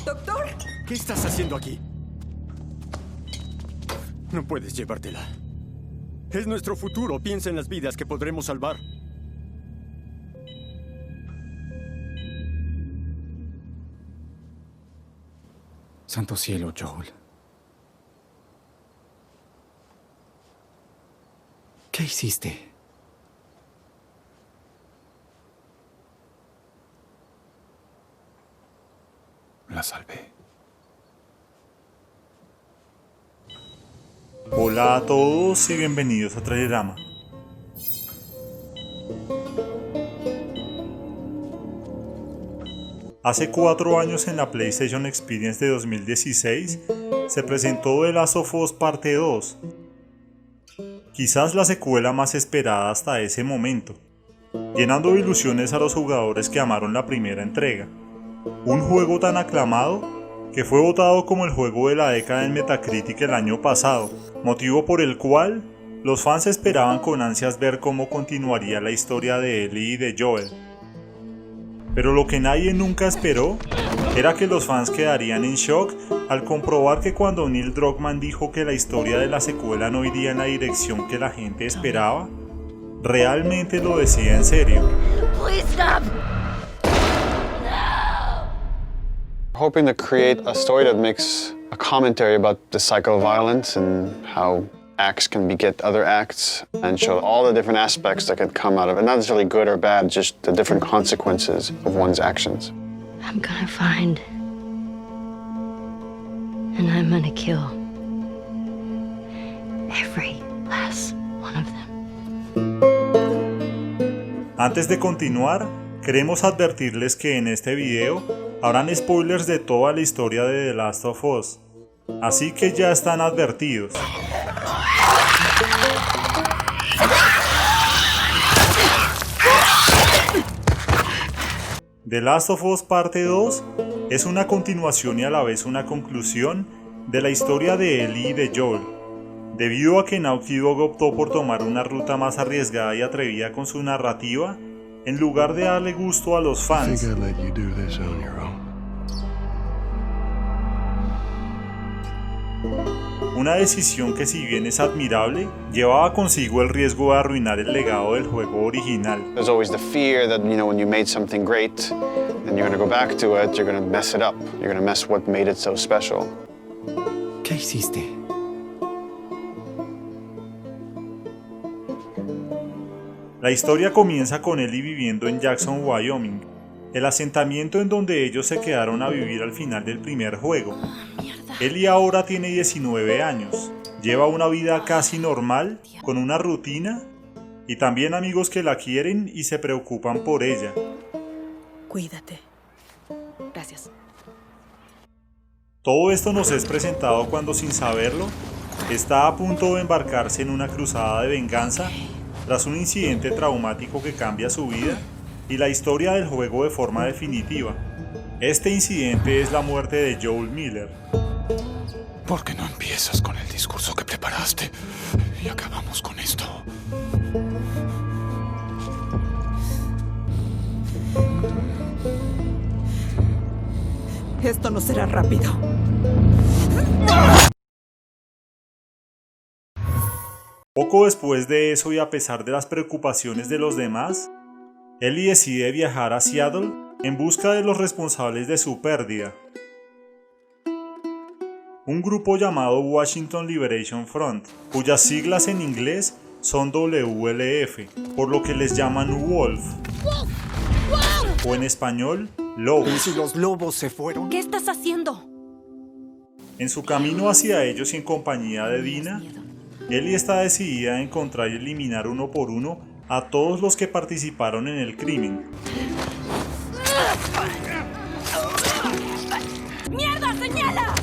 ¿Doctor? ¿Qué estás haciendo aquí? No puedes llevártela. Es nuestro futuro. Piensa en las vidas que podremos salvar. Santo cielo, Joel. ¿Qué hiciste? La salvé. Hola a todos y bienvenidos a Trailerama. Hace 4 años en la PlayStation Experience de 2016 se presentó The Last of Us Parte 2. Quizás la secuela más esperada hasta ese momento, llenando de ilusiones a los jugadores que amaron la primera entrega. Un juego tan aclamado que fue votado como el juego de la década en Metacritic el año pasado, motivo por el cual los fans esperaban con ansias ver cómo continuaría la historia de Ellie y de Joel. Pero lo que nadie nunca esperó era que los fans quedarían en shock al comprobar que cuando Neil Druckmann dijo que la historia de la secuela no iría en la dirección que la gente esperaba, realmente lo decía en serio. Please stop! Hoping to create a story that makes a commentary about the cycle of violence and how acts can beget other acts and show all the different aspects that could come out of it. Not necessarily good or bad, just the different consequences of one's actions. I'm gonna find. And I'm gonna kill. Every last one of them. Antes de continuar, queremos advertirles que en este video habrán spoilers de toda la historia de The Last of Us, así que ya están advertidos. The Last of Us Parte 2 es una continuación y a la vez una conclusión de la historia de Ellie y de Joel, debido a que Naughty Dog optó por tomar una ruta más arriesgada y atrevida con su narrativa, en lugar de darle gusto a los fans. Una decisión que, si bien es admirable, llevaba consigo el riesgo de arruinar el legado del juego original. There's always the fear that, when you made something great, then you're going to go back to it, you're going to mess it up. You're going to mess what made it so special. ¿Qué hiciste? La historia comienza con Ellie viviendo en Jackson, Wyoming, el asentamiento en donde ellos se quedaron a vivir al final del primer juego. Ellie ahora tiene 19 años, lleva una vida casi normal, con una rutina y también amigos que la quieren y se preocupan por ella. Cuídate. Gracias. Todo esto nos es presentado cuando, sin saberlo, está a punto de embarcarse en una cruzada de venganza tras un incidente traumático que cambia su vida y la historia del juego de forma definitiva. Este incidente es la muerte de Joel Miller. ¿Por qué no empiezas con el discurso que preparaste y acabamos con esto? Esto no será rápido. Poco después de eso y a pesar de las preocupaciones de los demás, Ellie decide viajar a Seattle en busca de los responsables de su pérdida. Un grupo llamado Washington Liberation Front, cuyas siglas en inglés son WLF, por lo que les llaman Wolf, o en español, Lobos. ¿Y si los lobos se fueron? ¿Qué estás haciendo? En su camino hacia ellos y en compañía de Dina, Ellie está decidida a encontrar y eliminar uno por uno a todos los que participaron en el crimen. ¡Mierda, señala!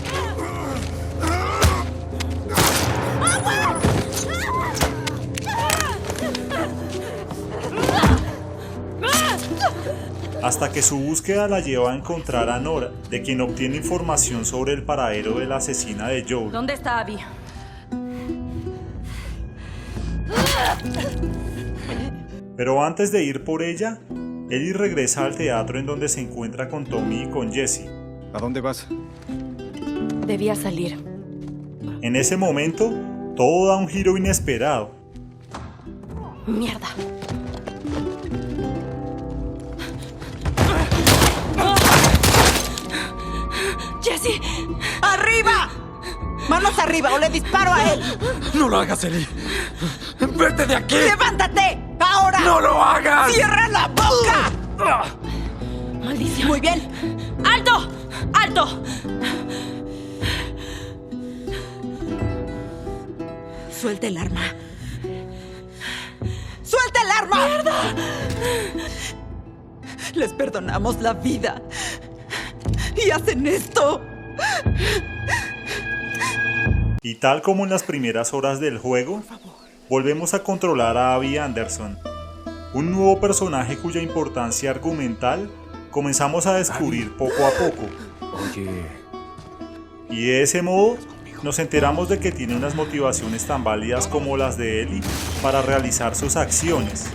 Hasta que su búsqueda la lleva a encontrar a Nora, de quien obtiene información sobre el paradero de la asesina de Joel. ¿Dónde está Abby? Pero antes de ir por ella, Ellie regresa al teatro en donde se encuentra con Tommy y con Jesse, ¿A dónde vas? Debía salir. En ese momento, todo da un giro inesperado. Mierda. ¡Jessie! ¡Arriba! ¡Manos arriba o le disparo a él! ¡No lo hagas, Ellie! ¡Vete de aquí! ¡Levántate! ¡Ahora! ¡No lo hagas! ¡Cierra la boca! ¡Maldición! Muy bien. ¡Alto! ¡Alto! Suelta el arma. ¡Suelta el arma! ¡Mierda! Les perdonamos la vida. Y hacen esto. Y tal como en las primeras horas del juego, volvemos a controlar a Abby Anderson, un nuevo personaje cuya importancia argumental comenzamos a descubrir poco a poco. Oye... Y de ese modo, nos enteramos de que tiene unas motivaciones tan válidas como las de Ellie para realizar sus acciones.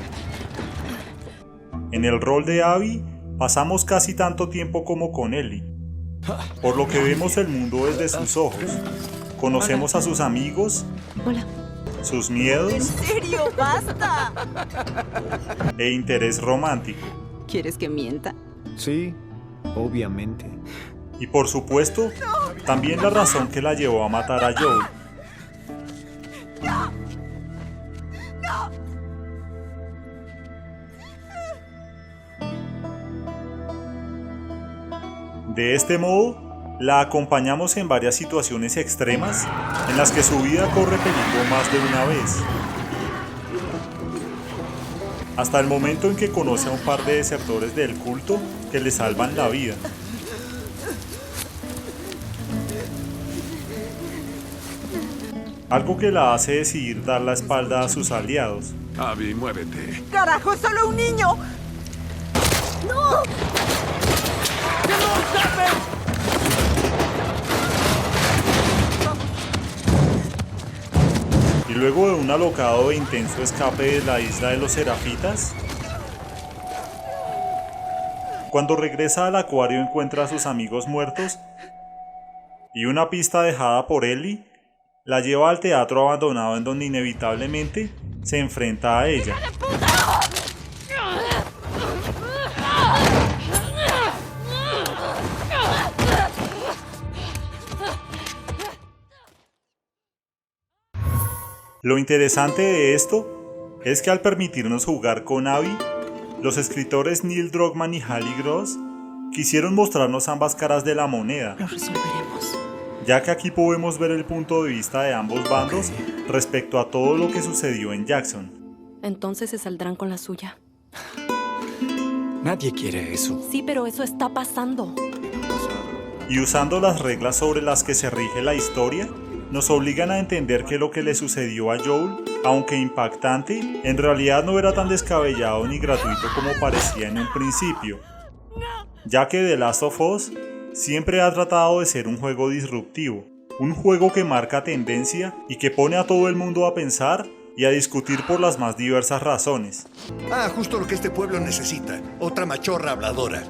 En el rol de Abby, pasamos casi tanto tiempo como con Ellie, por lo que vemos el mundo desde sus ojos. Conocemos a sus amigos, Hola. sus miedos ¿En serio? ¡Basta! e interés romántico. ¿Quieres que mienta? Sí, obviamente. Y por supuesto, también la razón que la llevó a matar a Joel. De este modo, la acompañamos en varias situaciones extremas en las que su vida corre peligro más de una vez. Hasta el momento en que conoce a un par de desertores del culto que le salvan la vida. Algo que la hace decidir dar la espalda a sus aliados. Abby, muévete. ¡Carajo, es solo un niño! Y luego de un alocado e intenso escape de la isla de los Serafitas, cuando regresa al acuario encuentra a sus amigos muertos y una pista dejada por Ellie la lleva al teatro abandonado en donde inevitablemente se enfrenta a ella. Lo interesante de esto es que al permitirnos jugar con Abby, los escritores Neil Druckmann y Hallie Gross quisieron mostrarnos ambas caras de la moneda, Lo resolveremos. ya que aquí podemos ver el punto de vista de ambos bandos respecto a todo lo que sucedió en Jackson. Entonces se saldrán con la suya. Nadie quiere eso. Sí, pero eso está pasando. Y usando las reglas sobre las que se rige la historia, nos obligan a entender que lo que le sucedió a Joel, aunque impactante, en realidad no era tan descabellado ni gratuito como parecía en un principio, ya que The Last of Us siempre ha tratado de ser un juego disruptivo, un juego que marca tendencia y que pone a todo el mundo a pensar y a discutir por las más diversas razones. Ah, justo lo que este pueblo necesita. Otra machorra habladora.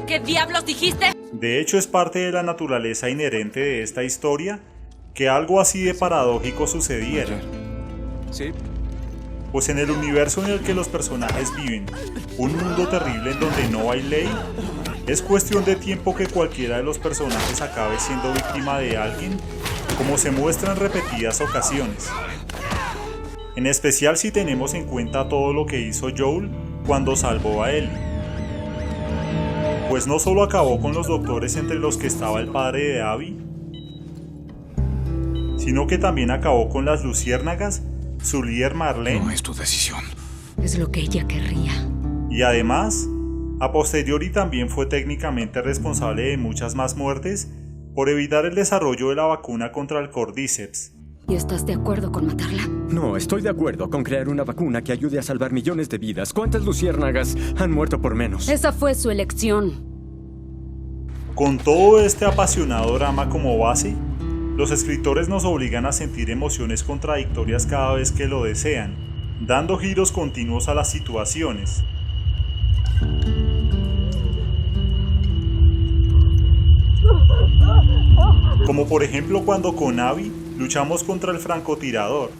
¿Qué diablos dijiste? De hecho, es parte de la naturaleza inherente de esta historia que algo así de paradójico sucediera. Sí. Pues en el universo en el que los personajes viven, un mundo terrible en donde no hay ley, es cuestión de tiempo que cualquiera de los personajes acabe siendo víctima de alguien, como se muestra en repetidas ocasiones. En especial si tenemos en cuenta todo lo que hizo Joel cuando salvó a Ellie. Pues no solo acabó con los doctores entre los que estaba el padre de Abby, sino que también acabó con las luciérnagas, su líder Marlene. No es tu decisión. Es lo que ella querría. Y además, a posteriori también fue técnicamente responsable de muchas más muertes por evitar el desarrollo de la vacuna contra el Cordyceps. ¿Y estás de acuerdo con matarla? No, estoy de acuerdo con crear una vacuna que ayude a salvar millones de vidas. ¿Cuántas luciérnagas han muerto por menos? Esa fue su elección. Con todo este apasionado drama como base, los escritores nos obligan a sentir emociones contradictorias cada vez que lo desean, dando giros continuos a las situaciones. como por ejemplo cuando con Abby luchamos contra el francotirador.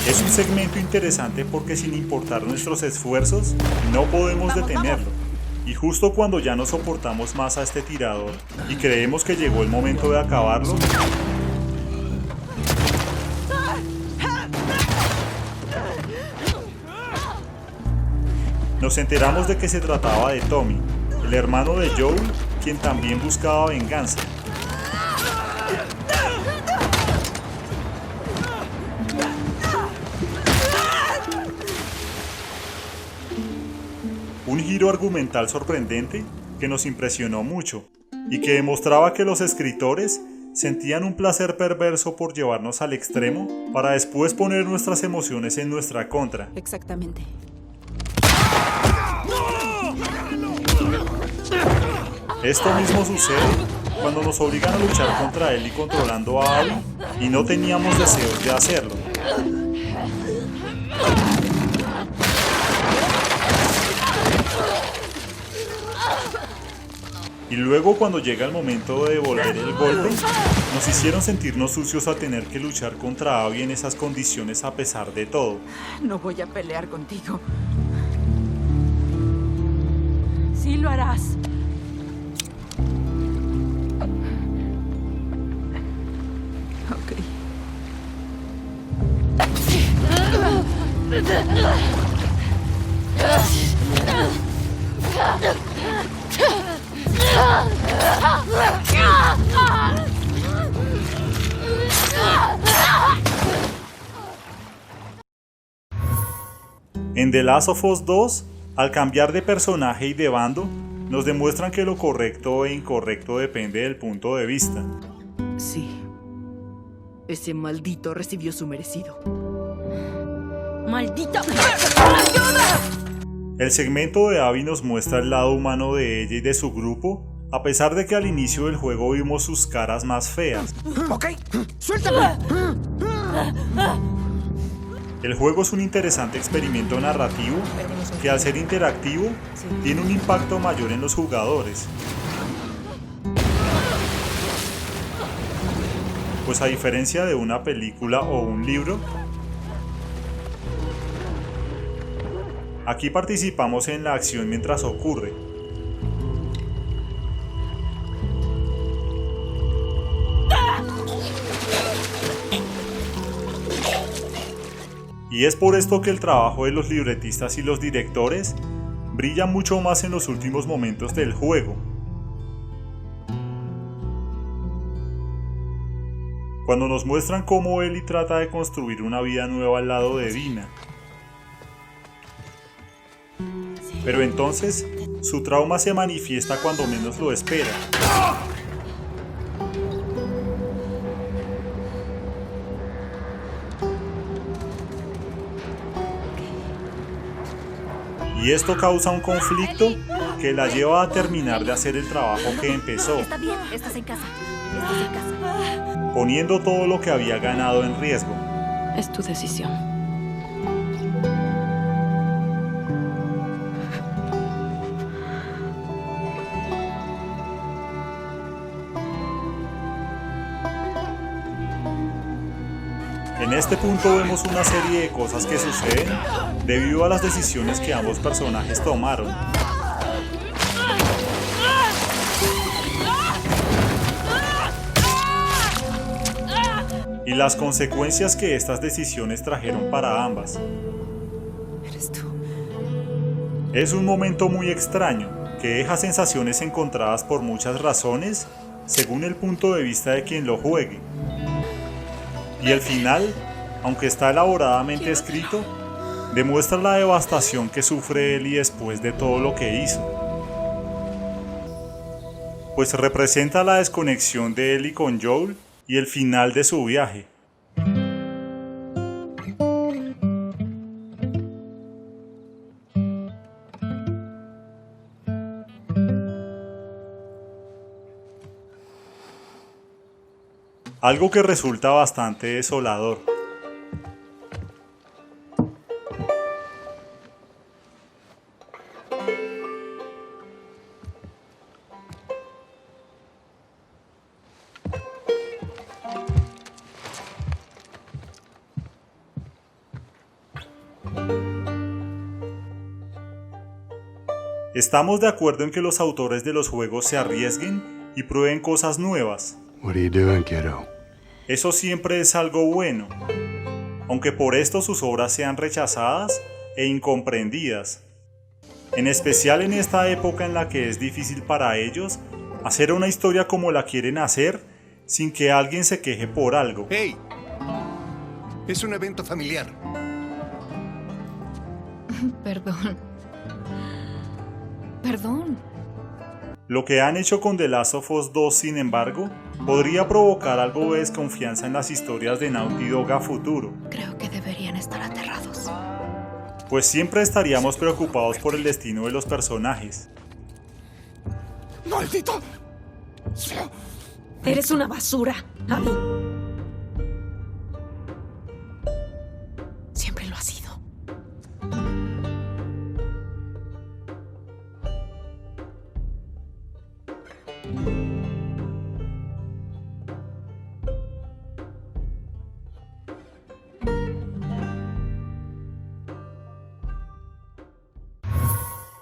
Es un segmento interesante porque sin importar nuestros esfuerzos, no podemos detenerlo. Y justo cuando ya no soportamos más a este tirador y creemos que llegó el momento de acabarlo, nos enteramos de que se trataba de Tommy, el hermano de Joel, quien también buscaba venganza. Un giro argumental sorprendente que nos impresionó mucho y que demostraba que los escritores sentían un placer perverso por llevarnos al extremo para después poner nuestras emociones en nuestra contra. Exactamente. Esto mismo sucede cuando nos obligan a luchar contra Ellie controlando a Abby y no teníamos deseos de hacerlo. Y luego cuando llega el momento de devolver el golpe, nos hicieron sentirnos sucios al tener que luchar contra Abby en esas condiciones a pesar de todo. No voy a pelear contigo. Sí lo harás. Ok. En The Last of Us 2, al cambiar de personaje y de bando, nos demuestran que lo correcto e incorrecto depende del punto de vista. Sí. Ese maldito recibió su merecido. ¡Maldita! El segmento de Abby nos muestra el lado humano de ella y de su grupo, a pesar de que al inicio del juego vimos sus caras más feas. ¡Ok! ¡Suéltame! El juego es un interesante experimento narrativo que al ser interactivo tiene un impacto mayor en los jugadores. Pues a diferencia de una película o un libro, aquí participamos en la acción mientras ocurre. Y es por esto que el trabajo de los libretistas y los directores brilla mucho más en los últimos momentos del juego. Cuando nos muestran cómo Ellie trata de construir una vida nueva al lado de Dina. Pero entonces, su trauma se manifiesta cuando menos lo espera. Y esto causa un conflicto que la lleva a terminar de hacer el trabajo que empezó, Está bien, estás en casa. Estás en casa. poniendo todo lo que había ganado en riesgo. Es tu decisión. En este punto vemos una serie de cosas que suceden debido a las decisiones que ambos personajes tomaron. Y las consecuencias que estas decisiones trajeron para ambas. Eres tú. Es un momento muy extraño, que deja sensaciones encontradas por muchas razones, según el punto de vista de quien lo juegue. Y el final, aunque está elaboradamente escrito, demuestra la devastación que sufre Ellie después de todo lo que hizo. Pues representa la desconexión de Ellie con Joel y el final de su viaje. Algo que resulta bastante desolador. Estamos de acuerdo en que los autores de los juegos se arriesguen y prueben cosas nuevas. What are you doing, kiddo? Eso siempre es algo bueno, aunque por esto sus obras sean rechazadas e incomprendidas. En especial en esta época en la que es difícil para ellos hacer una historia como la quieren hacer sin que alguien se queje por algo. ¡Hey! Es un evento familiar. Perdón. Perdón. Lo que han hecho con The Last of Us 2, sin embargo, podría provocar algo de desconfianza en las historias de Naughty Dog a futuro. Creo que deberían estar aterrados. Pues siempre estaríamos preocupados por el destino de los personajes. ¡Maldito sea! Eres una basura, Abby. Siempre lo has sido.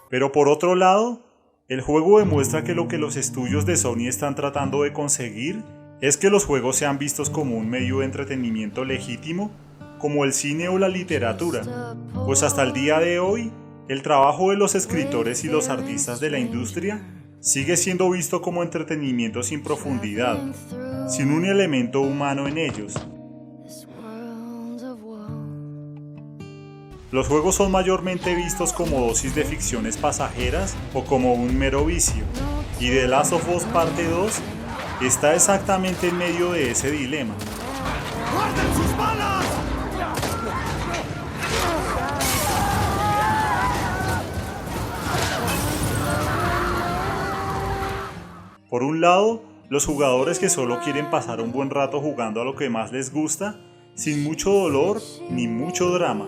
Pero por otro lado, el juego demuestra que lo que los estudios de Sony están tratando de conseguir es que los juegos sean vistos como un medio de entretenimiento legítimo, como el cine o la literatura, pues hasta el día de hoy, el trabajo de los escritores y los artistas de la industria sigue siendo visto como entretenimiento sin profundidad, sin un elemento humano en ellos. Los juegos son mayormente vistos como dosis de ficciones pasajeras o como un mero vicio, y The Last of Us Parte 2 está exactamente en medio de ese dilema. ¡Guarden sus balas! Por un lado, los jugadores que solo quieren pasar un buen rato jugando a lo que más les gusta, sin mucho dolor ni mucho drama.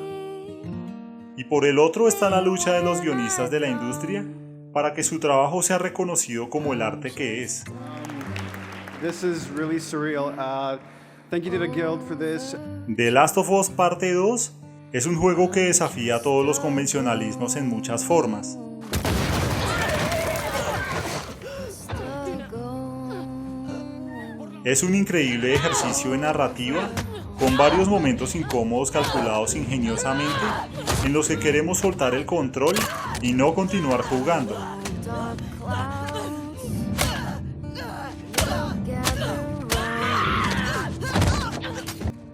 Y por el otro está la lucha de los guionistas de la industria para que su trabajo sea reconocido como el arte que es. This is really surreal. Thank you to the Guild for this. The Last of Us Parte 2 es un juego que desafía todos los convencionalismos en muchas formas. Es un increíble ejercicio de narrativa con varios momentos incómodos calculados ingeniosamente en los que queremos soltar el control y no continuar jugando.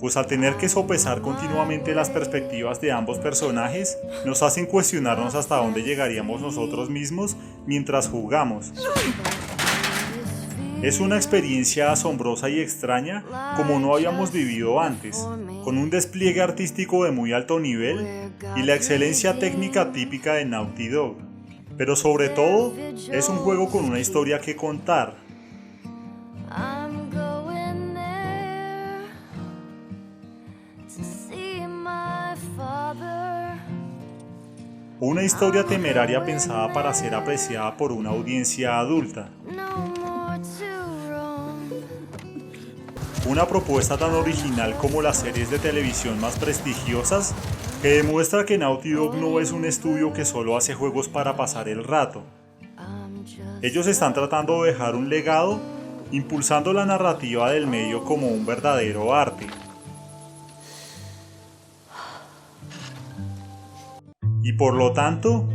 Pues al tener que sopesar continuamente las perspectivas de ambos personajes, nos hacen cuestionarnos hasta dónde llegaríamos nosotros mismos mientras jugamos. Es una experiencia asombrosa y extraña como no habíamos vivido antes, con un despliegue artístico de muy alto nivel y la excelencia técnica típica de Naughty Dog. Pero sobre todo, es un juego con una historia que contar. Una historia temeraria pensada para ser apreciada por una audiencia adulta. Una propuesta tan original como las series de televisión más prestigiosas que demuestra que Naughty Dog no es un estudio que solo hace juegos para pasar el rato. Ellos están tratando de dejar un legado, impulsando la narrativa del medio como un verdadero arte. Y por lo tanto,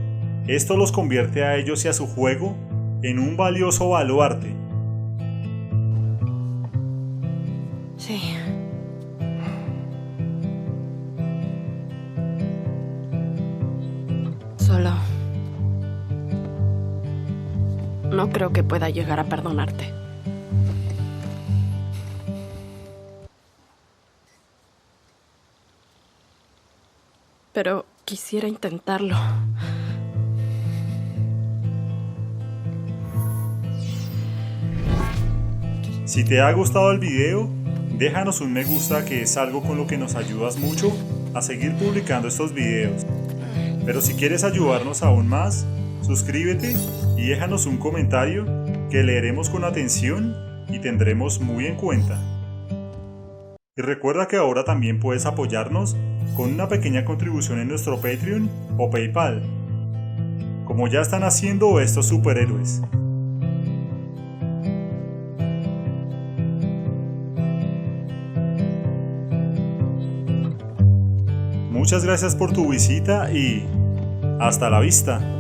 esto los convierte a ellos y a su juego en un valioso baluarte. Sí. Solo... no creo que pueda llegar a perdonarte. Pero quisiera intentarlo. Si te ha gustado el video, déjanos un me gusta, que es algo con lo que nos ayudas mucho a seguir publicando estos videos. Pero si quieres ayudarnos aún más, suscríbete y déjanos un comentario que leeremos con atención y tendremos muy en cuenta. Y recuerda que ahora también puedes apoyarnos con una pequeña contribución en nuestro Patreon o PayPal. como ya están haciendo estos superhéroes. Muchas gracias por tu visita y hasta la vista.